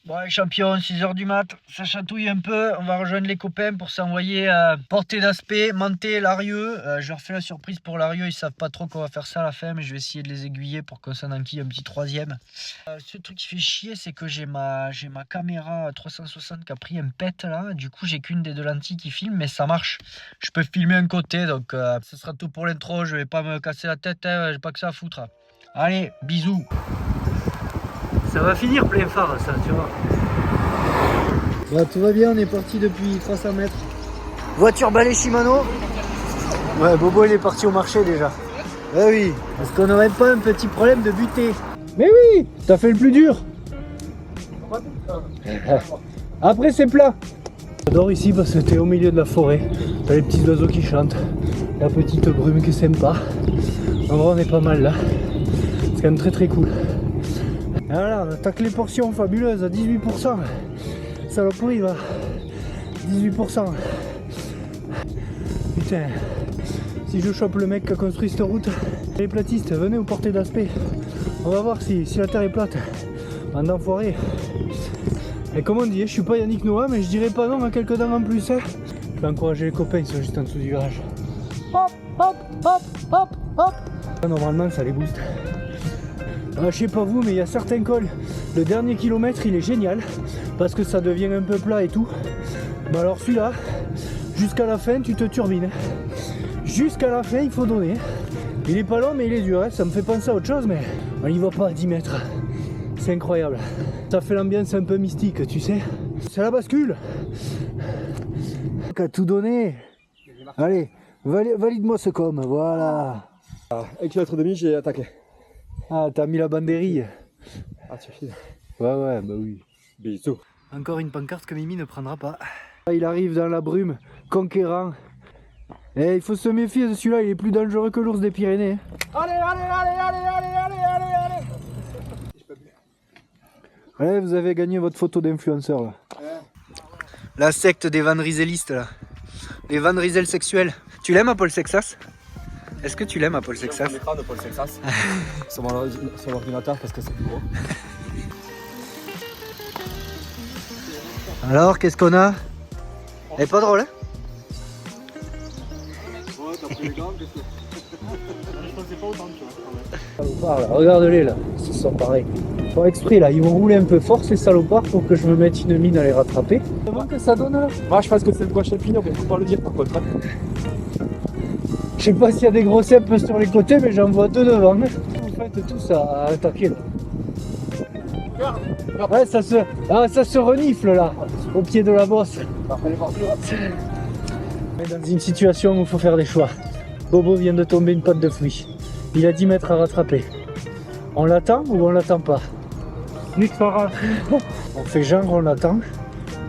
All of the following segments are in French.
Bon les champions, 6h du mat, ça chatouille un peu, on va rejoindre les copains pour s'envoyer Portée d'Aspet, Manté, Larieux. Je leur fais la surprise pour Larieux, ils savent pas trop qu'on va faire ça à la fin, mais je vais essayer de les aiguiller pour qu'on s'en enquille un petit troisième. Ce truc qui fait chier, c'est que j'ai ma caméra 360 qui a pris un pet là, du coup j'ai qu'une des deux lentilles qui filme, mais ça marche. Je peux filmer un côté, donc ce sera tout pour l'intro, je vais pas me casser la tête, hein, j'ai pas que ça à foutre. Allez, bisous. Ça va finir plein phare ça, tu vois. Bah, tout va bien, on est parti depuis 300 mètres. Voiture balai Shimano. Ouais, Bobo il est parti au marché déjà. Eh oui, parce qu'on n'aurait pas un petit problème de butée. Mais oui, t'as fait le plus dur. Après c'est plat. J'adore ici parce que t'es au milieu de la forêt. T'as les petits oiseaux qui chantent. La petite brume qui est sympa. En vrai on est pas mal là. C'est quand même très très cool. Et voilà, on attaque les portions fabuleuses à 18%. Saloperie va. 18%. Putain. Si je chope le mec qui a construit cette route, les platistes, venez aux Portées d'Aspet. On va voir si la terre est plate. Bande d'enfoirés. Et comme on dit, je suis pas Yannick Noah, mais je dirais pas non à quelques dents en plus. Je vais encourager les copains, ils sont juste en dessous du garage. Hop, hop, hop, hop, hop. Normalement, ça les booste. Je sais pas vous, mais il y a certains cols. Le dernier kilomètre, il est génial parce que ça devient un peu plat et tout. Mais alors celui-là, jusqu'à la fin, tu te turbines. Jusqu'à la fin, il faut donner. Il est pas long, mais il est dur. Hein. Ça me fait penser à autre chose, mais on y va pas à 10 mètres. C'est incroyable. Ça fait l'ambiance un peu mystique, tu sais. C'est la bascule. Qu'à tout donner. Allez, valide-moi ce com, voilà. À 1,5 km, j'ai attaqué. Ah, t'as mis la banderille. Ah, tu fais. Ouais, bah oui. Bisous. Encore une pancarte que Mimi ne prendra pas. Il arrive dans la brume, conquérant. Et il faut se méfier de celui-là, il est plus dangereux que l'ours des Pyrénées. Allez. Allez, vous avez gagné votre photo d'influenceur là. Ouais. La secte des Van Rieselistes là. Les Van Riesel sexuels. Tu l'aimes à Paul Sexas? Est-ce que tu l'aimes à Paul Sexas? Je l'écran de Paul Sexas sur l'ordinateur parce que c'est plus gros. Alors, qu'est-ce qu'on a? Elle est pas drôle, hein? Ouais, t'as pris les gants, qu'est-ce que... Je pensais pas autant, tu vois. Regarde-les là, ils sont pareils. Ils font exprès là, ils vont rouler un peu fort ces salopards pour que je me mette une mine à les rattraper. Comment que ça donne là? Moi je pense que c'est le prochain pignon, mais faut pas le dire par contre. Je sais pas s'il y a des gros cèpes sur les côtés, mais j'en vois deux devant. Vous faites tous à attaquer là. Ouais, ça se renifle là, au pied de la bosse. On est dans une situation où il faut faire des choix. Bobo vient de tomber une patte de fruits. Il a 10 mètres à rattraper. On l'attend ou on l'attend pas? On fait genre on l'attend,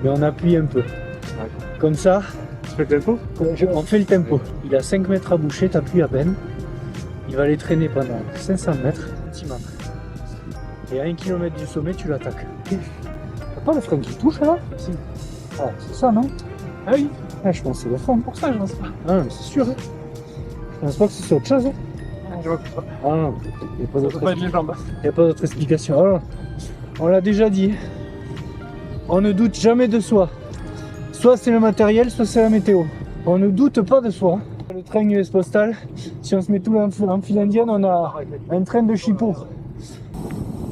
mais on appuie un peu. Comme ça, Tu fais le tempo? on fait le tempo. Il a 5 mètres à boucher, t'appuies à peine. Il va les traîner pendant 500 mètres, maximum. Et à 1 km du sommet, tu l'attaques. T'as pas le frein qui touche là? Si. Ah, c'est ça, non? Ah oui. Ah, je pense que c'est le frein. Pour ça, je pense pas. Ah, mais c'est sûr. Hein. Je pense pas que c'est autre chose. Hein. Je vois pas. Ah non, il n'y a pas Ça d'autre peut pas être les jambes. explication. Alors, on l'a déjà dit. On ne doute jamais de soi. Soit c'est le matériel, soit c'est la météo. On ne doute pas de soi. Le train US Postal, si on se met tout en file indienne, on a un train de chipot.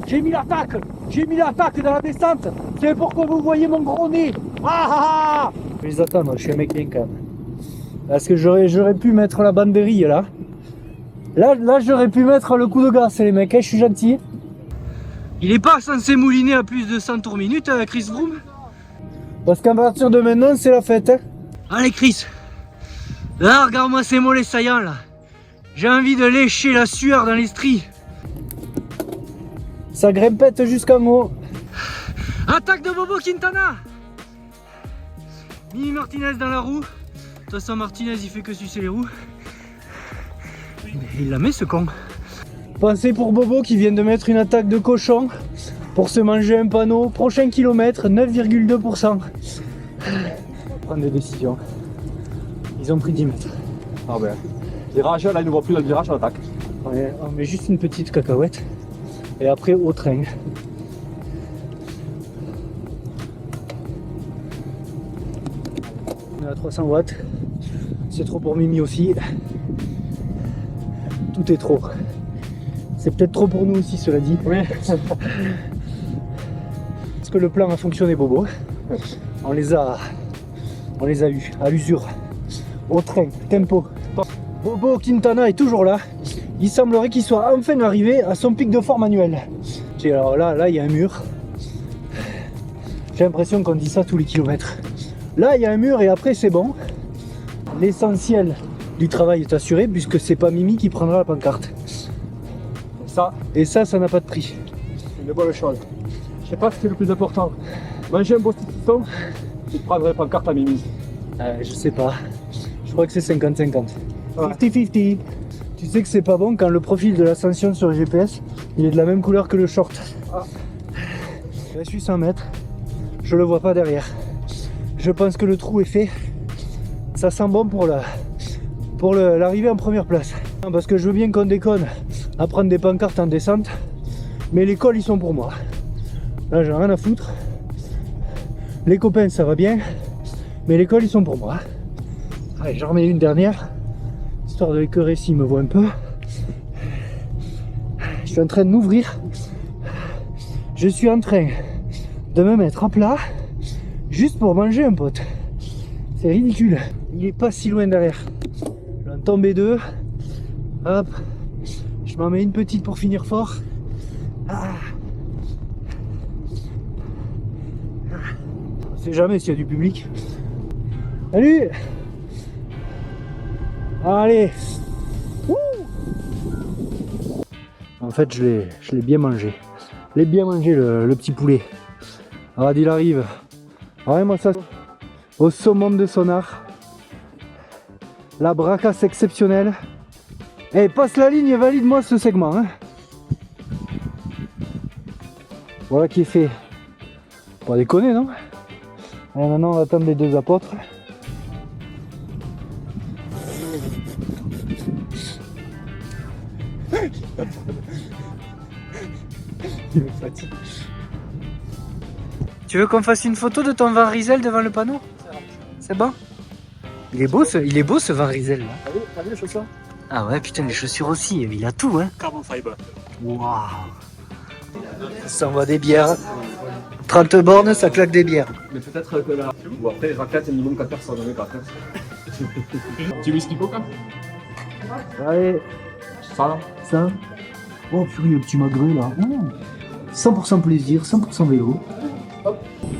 J'ai mis l'attaque dans la descente. C'est pour que vous voyez mon gros nez. Je vais les attendre, je suis un mec bien quand même. Parce que j'aurais pu mettre la banderille là. Là j'aurais pu mettre le coup de grâce les mecs, je suis gentil. Il est pas censé mouliner à plus de 100 tours minute Chris Froome. Parce qu'à partir de maintenant c'est la fête. Hein. Allez Chris. Là regarde-moi ces mollets saillants là. J'ai envie de lécher la sueur dans les stries. Ça grimpette jusqu'en haut. Attaque de Bobo Quintana. Mini Martinez dans la roue. De toute façon Martinez il fait que sucer les roues. Mais il la met ce con. Pensez pour Bobo qui vient de mettre une attaque de cochon pour se manger un panneau. Prochain kilomètre 9,2%. Prendre des décisions. Ils ont pris 10 mètres. Ah ben. Virage, là il ne voit plus le virage, on attaque. On met juste une petite cacahuète. Et après au train. à 300 watts. C'est trop pour Mimi aussi. Tout est trop. C'est peut-être trop pour nous aussi, cela dit. Oui. Parce que le plan a fonctionné, Bobo. On les a eus à l'usure, au train, tempo. Bobo Quintana est toujours là. Il semblerait qu'il soit enfin arrivé à son pic de forme annuel. Et alors là, il y a un mur. J'ai l'impression qu'on dit ça tous les kilomètres. Là, il y a un mur et après, c'est bon. L'essentiel du travail est assuré puisque c'est pas Mimi qui prendra la pancarte. Et ça n'a pas de prix. C'est une bonne chose. Je sais pas ce qui est le plus important. Manger un beau saucisson, tu prendrais pas carte à Mimi. Je sais pas. Je crois que c'est 50-50. Ouais. 50-50. Tu sais que c'est pas bon quand le profil de l'ascension sur le GPS, il est de la même couleur que le short. Ah. Je suis 100 mètres. Je le vois pas derrière. Je pense que le trou est fait. Ça sent bon pour l'arrivée en première place. Parce que je veux bien qu'on déconne à prendre des pancartes en descente, mais les cols ils sont pour moi. Là j'ai rien à foutre. Les copains ça va bien, mais les cols ils sont pour moi. Allez, j'en remets une dernière, histoire de l'écœurer s'il me voit un peu. Je suis en train de m'ouvrir. Je suis en train de me mettre à plat juste pour manger un pote. C'est ridicule. Il est pas si loin derrière. Je vais en tomber deux. Hop. Je m'en mets une petite pour finir fort. Ah. On sait jamais s'il y a du public. Salut. Allez. Wouh. En fait, je l'ai bien mangé. Je l'ai bien mangé le petit poulet. Regarde, il arrive. Vraiment ça au summum de son art. La bracasse exceptionnelle. Eh, passe la ligne et valide-moi ce segment. Hein. Voilà qui est fait. Pas déconner, non? Et maintenant, on va attendre les deux apôtres. Il me fatigue. Tu veux qu'on fasse une photo de ton Van Rysel devant le panneau? C'est bon? Il est beau ce Van Rysel là. T'as vu les chaussures? Ah ouais, putain, les chaussures aussi, il a tout, hein. Carbon fiber. Waouh. Ça envoie des bières. 30 bornes, ça claque des bières. Mais peut-être que là. Ou après, raclette, minimum 4 personnes, on est 4. Tu whisky coca? Allez, Ça là? ça. Oh purée, le petit magret là. Ouh. 100% plaisir, 100% vélo.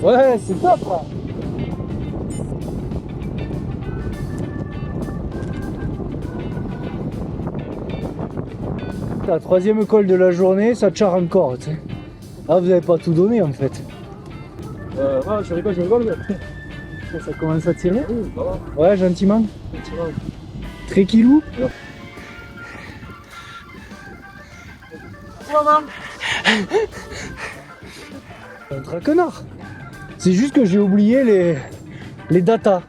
Ouais, c'est top là. La troisième col de la journée, ça charre encore. T'sais. Ah, vous avez pas tout donné en fait. Ouais, je rigole, mais. Ça commence à tirer. Oui, ça va. Ouais, gentiment. Tranquillou. Un traquenard. C'est juste que j'ai oublié les datas.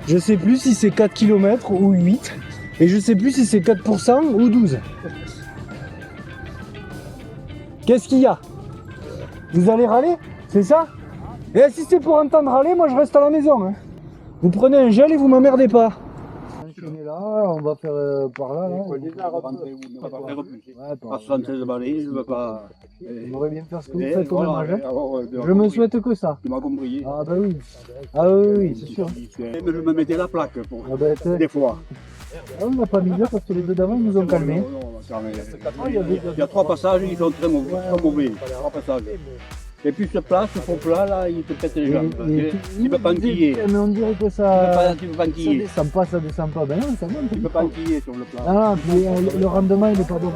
Je sais plus si c'est 4 km ou 8. Et je sais plus si c'est 4% ou 12. Qu'est-ce qu'il y a? Vous allez râler? C'est ça? Et si c'est pour entendre râler, moi je reste à la maison. Hein. Vous prenez un gel et vous m'emmerdez pas. Là, on va faire par là. Pas 73 balais, je veux pas. J'aimerais bien faire ce que vous faites au même âge. Je me souhaite que ça. Tu m'as compris. Ah bah oui. Ah oui, c'est sûr. Mais je me mettais la plaque pour Ah bah, des fois. on n'a pas mis là parce que les deux d'avant ils nous ont calmés. Non, il y a 3 passages, ils sont très mauvais. Très mauvais. 3 passages. Et puis ce plat, ce faux plat là, il te pète les jambes. Tu peux pas enquiller. Mais on dirait que ça. Tu peux pas Ça enquiller. descend pas, ça descend pas. Ben non, ça monte. Tu peux pas enquiller sur le plat. Ah, puis le rendement il est pas bon.